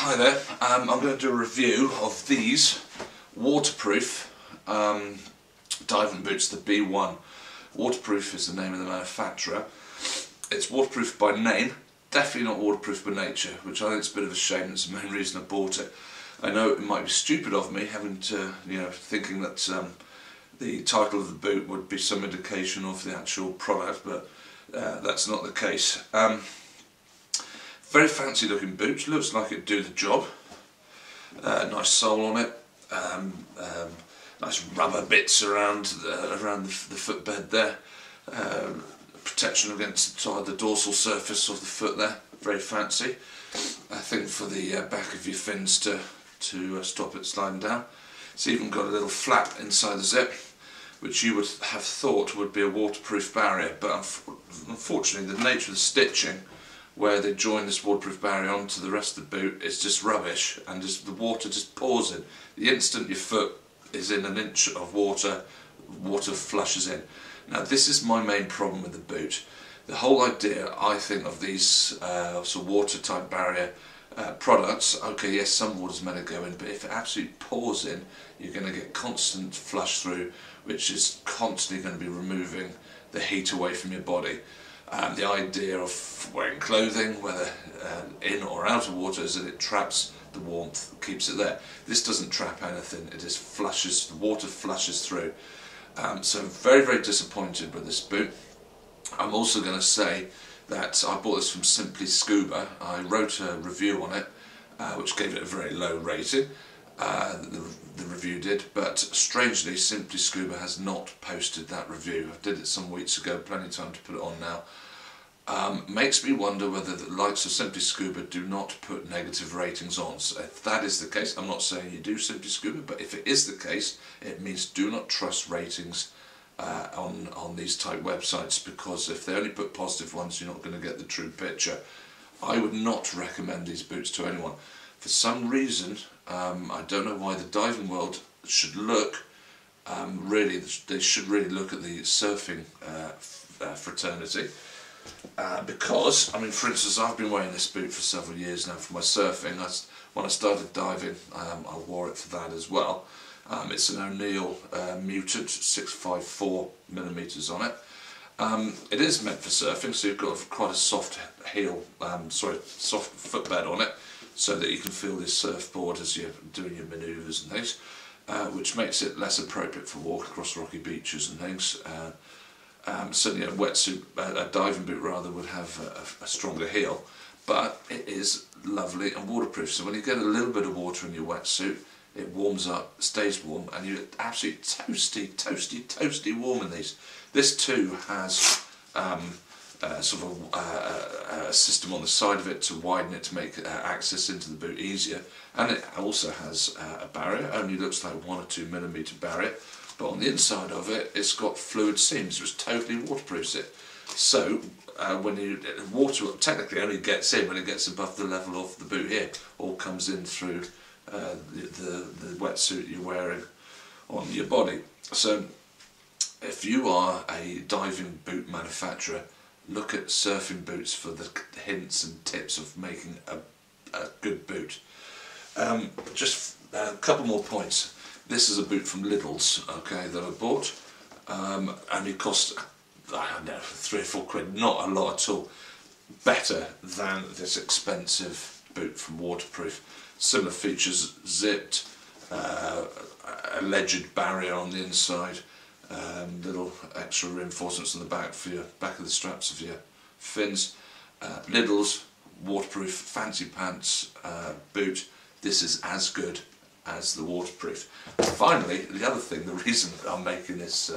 Hi there, I'm going to do a review of these waterproof diving boots, the B1. Waterproof is the name of the manufacturer. It's waterproof by name, definitely not waterproof by nature, which I think is a bit of a shame. That's the main reason I bought it. I know it might be stupid of me having to, thinking that the title of the boot would be some indication of the actual product, but that's not the case. Very fancy looking boot, looks like it'd do the job. Nice sole on it, nice rubber bits around the footbed there, protection against the dorsal surface of the foot there, very fancy. I think for the back of your fins to stop it sliding down. It's even got a little flap inside the zip, which you would have thought would be a waterproof barrier, but unfortunately the nature of the stitching where they join this waterproof barrier onto the rest of the boot is just rubbish, and the water just pours in. The instant your foot is in an inch of water, water flushes in. Now this is my main problem with the boot. The whole idea, I think, of these sort of watertight barrier products, okay, yes, some water's meant to go in, but if it absolutely pours in, you're going to get constant flush through, which is constantly going to be removing the heat away from your body. The idea of wearing clothing, whether in or out of water, is that it traps the warmth, keeps it there. This doesn't trap anything, it just flushes, the water flushes through. So I'm very, very disappointed with this boot. I'm also going to say that I bought this from Simply Scuba. I wrote a review on it, which gave it a very low rating. The review did, but strangely Simply Scuba has not posted that review. I did it some weeks ago, plenty of time to put it on now. Makes me wonder whether the likes of Simply Scuba do not put negative ratings on. So if that is the case, I'm not saying you do Simply Scuba, but if it is the case, it means do not trust ratings on these type websites, because if they only put positive ones, you're not going to get the true picture. I would not recommend these boots to anyone. For some reason, I don't know why the diving world should look, they should really look at the surfing fraternity, because, I mean, for instance, I've been wearing this boot for several years now for my surfing. When I started diving, I wore it for that as well. It's an ONeill Mutant, 654mm on it. It is meant for surfing, so you've got quite a soft soft footbed on it, so that you can feel this surfboard as you're doing your manoeuvres and things, which makes it less appropriate for walk across rocky beaches and things. Certainly a wetsuit, a diving boot rather, would have a stronger heel, but it is lovely and waterproof. So when you get a little bit of water in your wetsuit, it warms up, stays warm, and you're absolutely toasty warm in these. This too has sort of a system on the side of it to widen it, to make access into the boot easier, and it also has a barrier. Only looks like 1 or 2mm barrier, but on the inside of it, it's got fluid seams which totally waterproofs it. So when water technically only gets in when it gets above the level of the boot here, all comes in through the wetsuit you're wearing on your body. So if you are a diving boot manufacturer, look at surfing boots for the hints and tips of making a good boot. Just a couple more points. This is a boot from Littlez, okay, that I bought. Only cost, I don't know, 3 or 4 quid, not a lot at all. Better than this expensive boot from Waterproof. Similar features, zipped, alleged barrier on the inside, little extra reinforcements on the back for your back of the straps of your fins. Littlez, waterproof, fancy pants boot. This is as good as the waterproof. And finally, the other thing, the reason I'm making this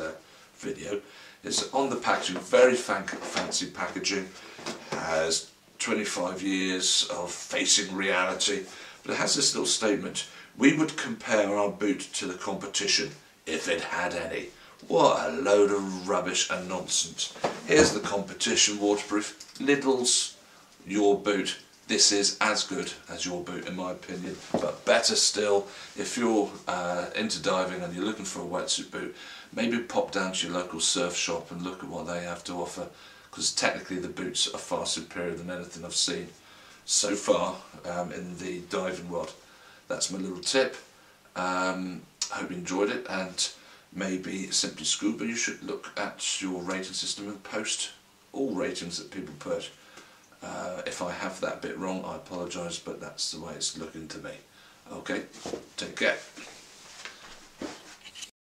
video, is on the packaging, very fancy packaging, has 25 years of facing reality, but it has this little statement: we would compare our boot to the competition if it had any. What a load of rubbish and nonsense. Here's the competition, waterproof. Littlez, your boot. This is as good as your boot in my opinion, but better still, if you're into diving and you're looking for a wetsuit boot, maybe pop down to your local surf shop and look at what they have to offer, because technically the boots are far superior than anything I've seen. so far in the diving rod. That's my little tip. Hope you enjoyed it, and maybe simply Scuba, you should look at your rating system and post all ratings that people put. If I have that bit wrong, I apologise, but that's the way it's looking to me. Okay, take care.